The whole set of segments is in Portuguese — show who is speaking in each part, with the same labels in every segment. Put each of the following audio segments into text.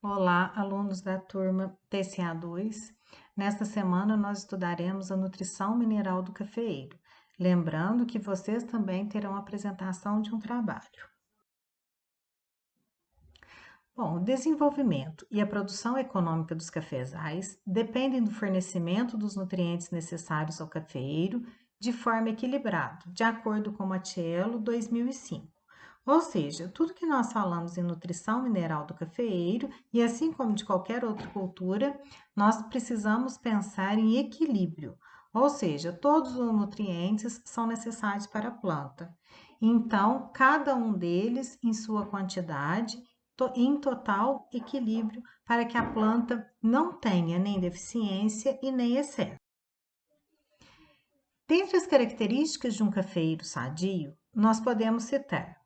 Speaker 1: Olá, alunos da turma TCA2. Nesta semana nós estudaremos a nutrição mineral do cafeeiro. Lembrando que vocês também terão a apresentação de um trabalho. Bom, o desenvolvimento e a produção econômica dos cafezais dependem do fornecimento dos nutrientes necessários ao cafeeiro de forma equilibrada, de acordo com Matiello 2005. Ou seja, tudo que nós falamos em nutrição mineral do cafeeiro, e assim como de qualquer outra cultura, nós precisamos pensar em equilíbrio, ou seja, todos os nutrientes são necessários para a planta. Então, cada um deles em sua quantidade em total equilíbrio para que a planta não tenha nem deficiência e nem excesso. Dentre as características de um cafeeiro sadio, nós podemos citar: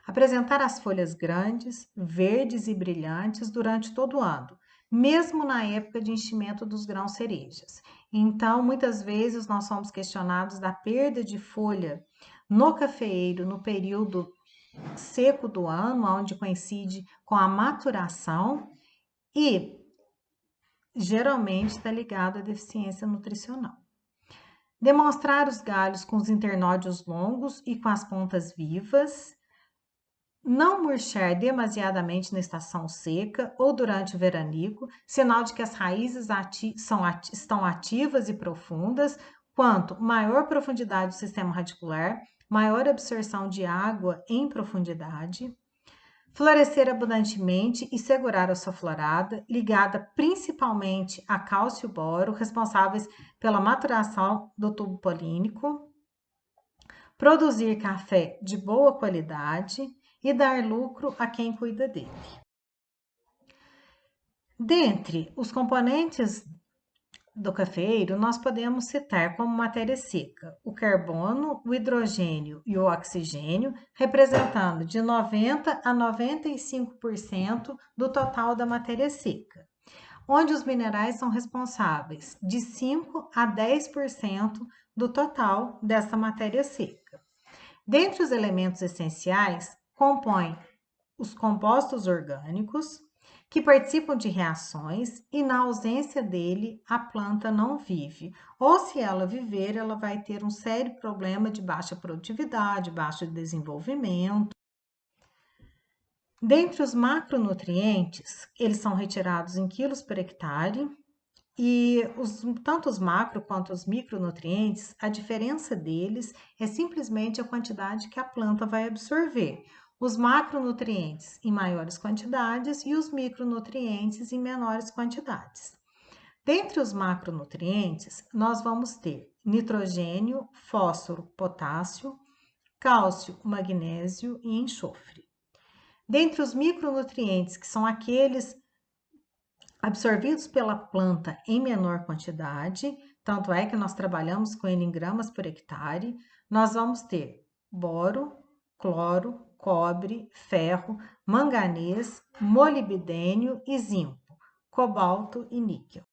Speaker 1: apresentar as folhas grandes, verdes e brilhantes durante todo o ano, mesmo na época de enchimento dos grãos cerejas. Então, muitas vezes nós somos questionados da perda de folha no cafeeiro no período seco do ano, onde coincide com a maturação e geralmente está ligado à deficiência nutricional. Demonstrar os galhos com os internódios longos e com as pontas vivas. Não murchar demasiadamente na estação seca ou durante o veranico, sinal de que as raízes estão ativas e profundas. Quanto maior profundidade do sistema radicular, maior absorção de água em profundidade. Florescer abundantemente e segurar a sua florada, ligada principalmente a cálcio e boro, responsáveis pela maturação do tubo polínico. Produzir café de boa qualidade e dar lucro a quem cuida dele. Dentre os componentes do cafeeiro, nós podemos citar como matéria seca o carbono, o hidrogênio e o oxigênio, representando de 90 a 95% do total da matéria seca, onde os minerais são responsáveis de 5 a 10% do total dessa matéria seca. Dentre os elementos essenciais, compõem os compostos orgânicos, que participam de reações e, na ausência dele, a planta não vive. Ou, se ela viver, ela vai ter um sério problema de baixa produtividade, baixo desenvolvimento. Dentre os macronutrientes, eles são retirados em quilos por hectare. E tanto os macro quanto os micronutrientes, a diferença deles é simplesmente a quantidade que a planta vai absorver. Os macronutrientes em maiores quantidades e os micronutrientes em menores quantidades. Dentre os macronutrientes, nós vamos ter nitrogênio, fósforo, potássio, cálcio, magnésio e enxofre. Dentre os micronutrientes, que são aqueles absorvidos pela planta em menor quantidade, tanto é que nós trabalhamos com ele em gramas por hectare, nós vamos ter boro, cloro, cobre, ferro, manganês, molibdênio e zinco, cobalto e níquel.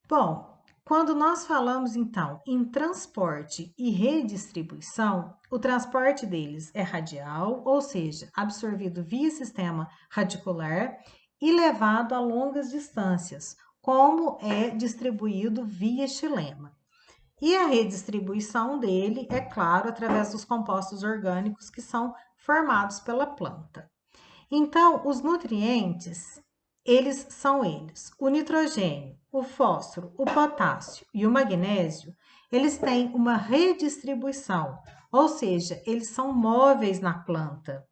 Speaker 1: Bom, quando nós falamos então em transporte e redistribuição, o transporte deles é radial, ou seja, absorvido via sistema radicular e levado a longas distâncias, como é distribuído via xilema. E a redistribuição dele, é claro, através dos compostos orgânicos que são formados pela planta. Então, os nutrientes, eles são eles: o nitrogênio, o fósforo, o potássio e o magnésio, eles têm uma redistribuição, ou seja, eles são móveis na planta.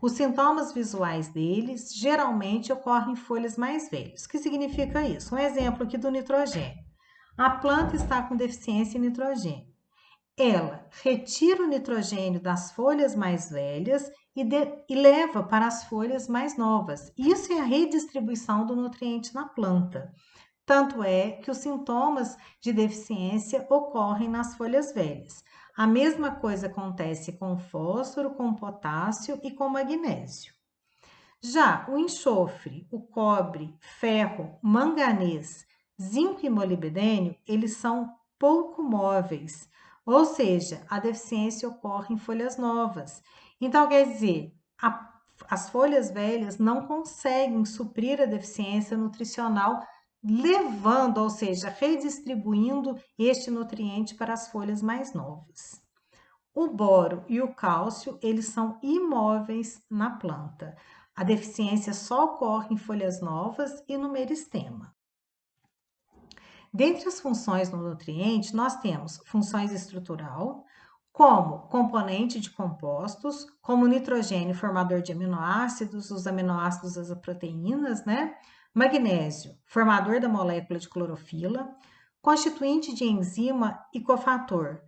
Speaker 1: Os sintomas visuais deles geralmente ocorrem em folhas mais velhas. O que significa isso? Um exemplo aqui do nitrogênio. A planta está com deficiência em nitrogênio. Ela retira o nitrogênio das folhas mais velhas e leva para as folhas mais novas. Isso é a redistribuição do nutriente na planta. Tanto é que os sintomas de deficiência ocorrem nas folhas velhas. A mesma coisa acontece com o fósforo, com o potássio e com o magnésio. Já o enxofre, o cobre, ferro, manganês, zinco e molibdênio, eles são pouco móveis, ou seja, a deficiência ocorre em folhas novas. Então, quer dizer, as folhas velhas não conseguem suprir a deficiência nutricional, levando, ou seja, redistribuindo este nutriente para as folhas mais novas. O boro e o cálcio, eles são imóveis na planta. A deficiência só ocorre em folhas novas e no meristema. Dentre as funções do nutriente, nós temos funções estrutural, como componente de compostos, como nitrogênio formador de aminoácidos, os aminoácidos das proteínas, né? Magnésio, formador da molécula de clorofila, constituinte de enzima e cofator,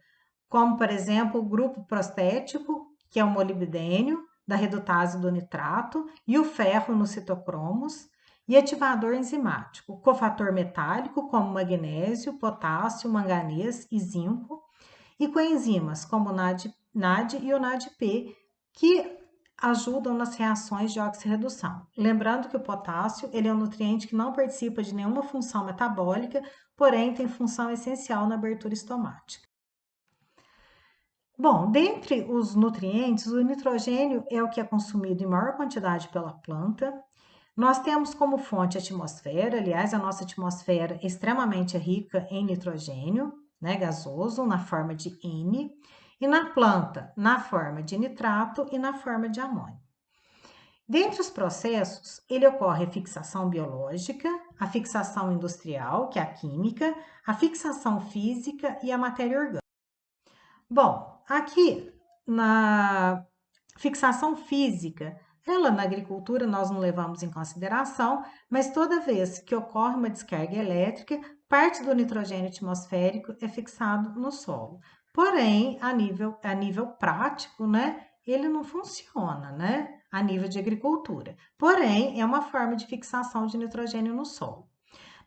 Speaker 1: como, por exemplo, o grupo prostético, que é o molibdênio, da redutase do nitrato, e o ferro nos citocromos, e ativador enzimático, cofator metálico, como magnésio, potássio, manganês e zinco, e coenzimas, como o NAD e o NADP, que ajudam nas reações de oxirredução. Lembrando que o potássio ele é um nutriente que não participa de nenhuma função metabólica, porém tem função essencial na abertura estomática. Bom, dentre os nutrientes, o nitrogênio é o que é consumido em maior quantidade pela planta. Nós temos como fonte a atmosfera, aliás, a nossa atmosfera é extremamente rica em nitrogênio, né, gasoso, na forma de N, e na planta, na forma de nitrato e na forma de amônio. Dentre os processos, ele ocorre a fixação biológica, a fixação industrial, que é a química, a fixação física e a matéria orgânica. Bom, aqui na fixação física, ela na agricultura nós não levamos em consideração, mas toda vez que ocorre uma descarga elétrica, parte do nitrogênio atmosférico é fixado no solo. Porém, a nível prático, né, ele não funciona, né, a nível de agricultura. Porém, é uma forma de fixação de nitrogênio no solo.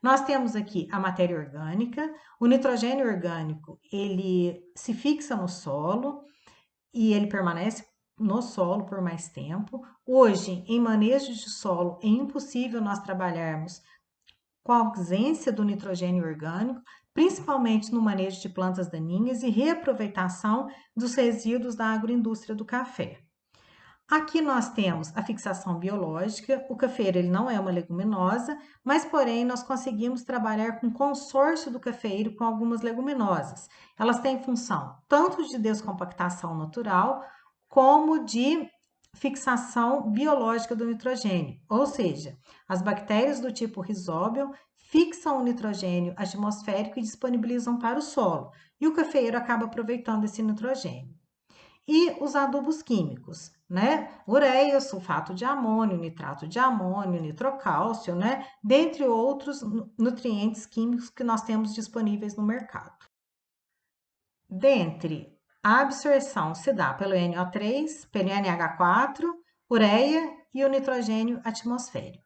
Speaker 1: Nós temos aqui a matéria orgânica, o nitrogênio orgânico, ele se fixa no solo e ele permanece no solo por mais tempo. Hoje, em manejo de solo, é impossível nós trabalharmos com a ausência do nitrogênio orgânico, principalmente no manejo de plantas daninhas e reaproveitação dos resíduos da agroindústria do café. Aqui nós temos a fixação biológica, o cafeiro ele não é uma leguminosa, mas porém nós conseguimos trabalhar com consórcio do cafeiro com algumas leguminosas. Elas têm função tanto de descompactação natural, como de fixação biológica do nitrogênio, ou seja, as bactérias do tipo Rhizobium fixam o nitrogênio atmosférico e disponibilizam para o solo, e o cafeiro acaba aproveitando esse nitrogênio. E os adubos químicos, né? Ureia, sulfato de amônio, nitrato de amônio, nitrocálcio, né? Dentre outros nutrientes químicos que nós temos disponíveis no mercado. Dentre a absorção se dá pelo NO3, pelo NH4, ureia e o nitrogênio atmosférico.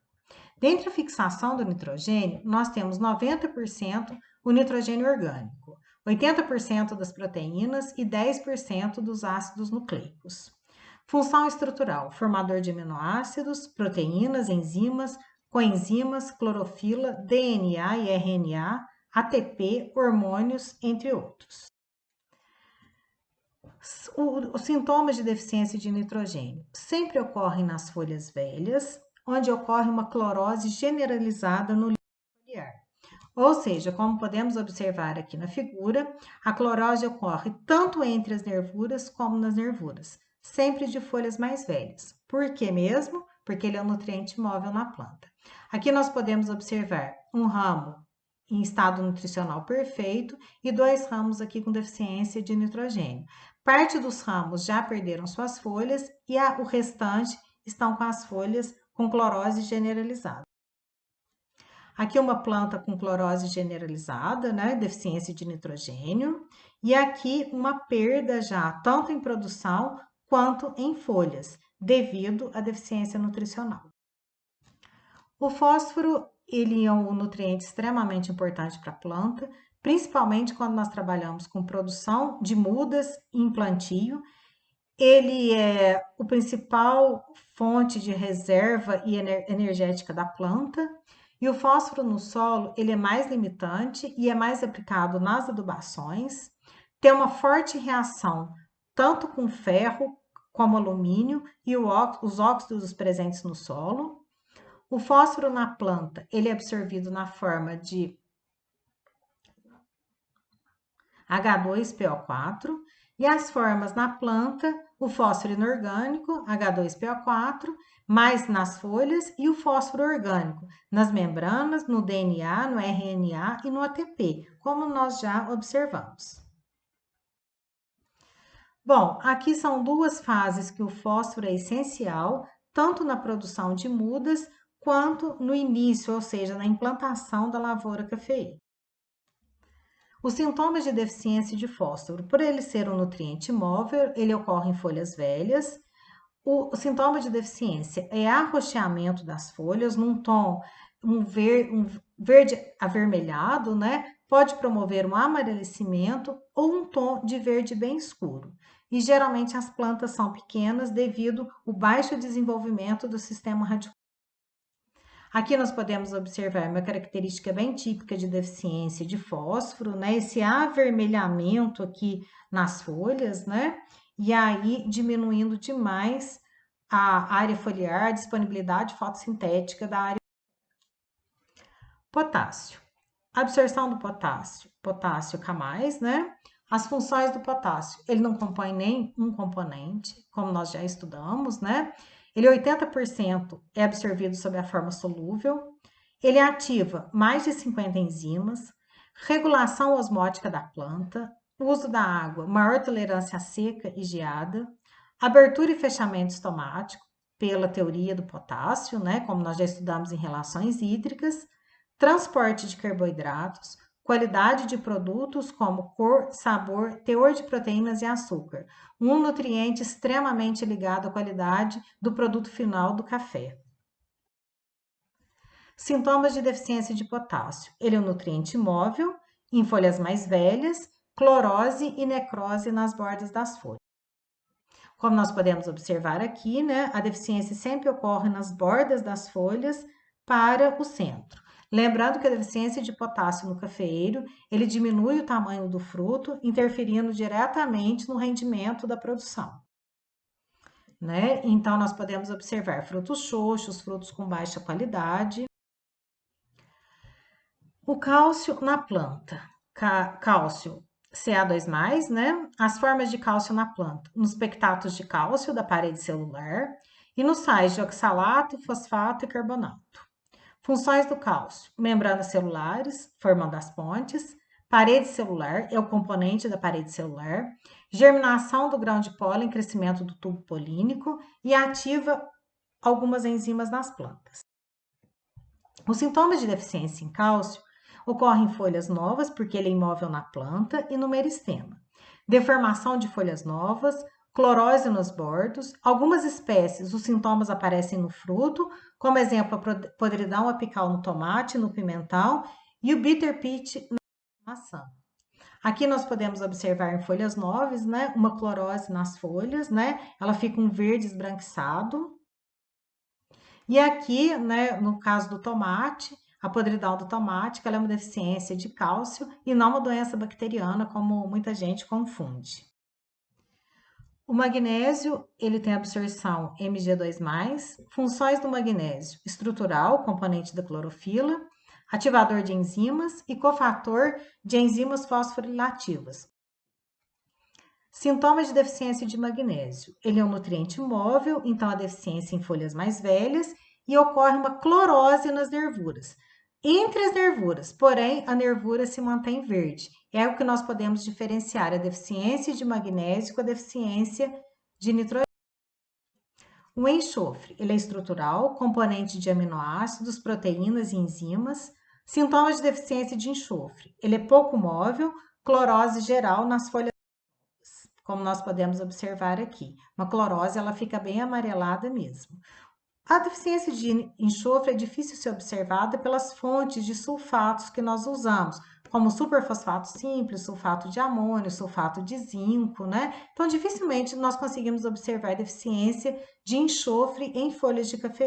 Speaker 1: Dentre a fixação do nitrogênio, nós temos 90% o nitrogênio orgânico, 80% das proteínas e 10% dos ácidos nucleicos. Função estrutural, formador de aminoácidos, proteínas, enzimas, coenzimas, clorofila, DNA e RNA, ATP, hormônios, entre outros. Os sintomas de deficiência de nitrogênio sempre ocorrem nas folhas velhas, onde ocorre uma clorose generalizada no líquido foliar. Ou seja, como podemos observar aqui na figura, a clorose ocorre tanto entre as nervuras como nas nervuras, sempre de folhas mais velhas. Por que mesmo? Porque ele é um nutriente móvel na planta. Aqui nós podemos observar um ramo em estado nutricional perfeito e 2 ramos aqui com deficiência de nitrogênio. Parte dos ramos já perderam suas folhas e o restante estão com as folhas com clorose generalizada. Aqui uma planta com clorose generalizada, né, deficiência de nitrogênio, e aqui uma perda já, tanto em produção quanto em folhas, devido à deficiência nutricional. O fósforo, ele é um nutriente extremamente importante para a planta, principalmente quando nós trabalhamos com produção de mudas em plantio. Ele é o principal fonte de reserva e energética da planta. E o fósforo no solo, ele é mais limitante e é mais aplicado nas adubações. Tem uma forte reação tanto com ferro como alumínio e os óxidos presentes no solo. O fósforo na planta, ele é absorvido na forma de H2PO4, e as formas na planta, o fósforo inorgânico, H2PO4, mais nas folhas, e o fósforo orgânico, nas membranas, no DNA, no RNA e no ATP, como nós já observamos. Bom, aqui são duas fases que o fósforo é essencial, tanto na produção de mudas, quanto no início, ou seja, na implantação da lavoura cafeeira. Os sintomas de deficiência de fósforo, por ele ser um nutriente móvel, ele ocorre em folhas velhas. O sintoma de deficiência é arroxeamento das folhas num tom um verde avermelhado, né? Pode promover um amarelecimento ou um tom de verde bem escuro. E geralmente as plantas são pequenas devido ao baixo desenvolvimento do sistema radicular. Aqui nós podemos observar uma característica bem típica de deficiência de fósforo, né? Esse avermelhamento aqui nas folhas, né? E aí diminuindo demais a área foliar, a disponibilidade fotossintética da área. Potássio. Absorção do potássio. Potássio K+, né? As funções do potássio. Ele não compõe nem um componente, como nós já estudamos, né? Ele 80% é absorvido sob a forma solúvel. Ele ativa mais de 50 enzimas, regulação osmótica da planta, uso da água, maior tolerância à seca e geada, abertura e fechamento estomático, pela teoria do potássio, né, como nós já estudamos em relações hídricas, transporte de carboidratos, qualidade de produtos como cor, sabor, teor de proteínas e açúcar, um nutriente extremamente ligado à qualidade do produto final do café. Sintomas de deficiência de potássio. Ele é um nutriente móvel, em folhas mais velhas, clorose e necrose nas bordas das folhas. Como nós podemos observar aqui, né, a deficiência sempre ocorre nas bordas das folhas para o centro. Lembrando que a deficiência de potássio no cafeeiro, ele diminui o tamanho do fruto, interferindo diretamente no rendimento da produção. Né? Então, nós podemos observar frutos xoxos, frutos com baixa qualidade. O cálcio na planta. Cálcio Ca2+, né? As formas de cálcio na planta, nos pectatos de cálcio da parede celular e nos sais de oxalato, fosfato e carbonato. Funções do cálcio: membranas celulares, formando as pontes, parede celular, é o componente da parede celular, germinação do grão de pólen, crescimento do tubo polínico e ativa algumas enzimas nas plantas. Os sintomas de deficiência em cálcio ocorrem em folhas novas, porque ele é imóvel na planta, e no meristema. Deformação de folhas novas, clorose nos bordos. Algumas espécies, os sintomas aparecem no fruto, como exemplo, a podridão apical no tomate, no pimentão, e o bitter pit na maçã. Aqui nós podemos observar em folhas novas, né, uma clorose nas folhas, né, ela fica um verde esbranquiçado. E aqui, né, no caso do tomate, a podridão do tomate, que ela é uma deficiência de cálcio e não uma doença bacteriana, como muita gente confunde. O magnésio, ele tem absorção Mg2+, funções do magnésio: estrutural, componente da clorofila, ativador de enzimas e cofator de enzimas fosforilativas. Sintomas de deficiência de magnésio. Ele é um nutriente móvel, então a deficiência em folhas mais velhas, e ocorre uma clorose nas nervuras. Entre as nervuras, porém, a nervura se mantém verde. É o que nós podemos diferenciar a deficiência de magnésio com a deficiência de nitrogênio. O enxofre, ele é estrutural, componente de aminoácidos, proteínas e enzimas. Sintomas de deficiência de enxofre. Ele é pouco móvel, clorose geral nas folhas, como nós podemos observar aqui. Uma clorose, ela fica bem amarelada mesmo. A deficiência de enxofre é difícil ser observada pelas fontes de sulfatos que nós usamos, como superfosfato simples, sulfato de amônio, sulfato de zinco, né? Então, dificilmente nós conseguimos observar deficiência de enxofre em folhas de café.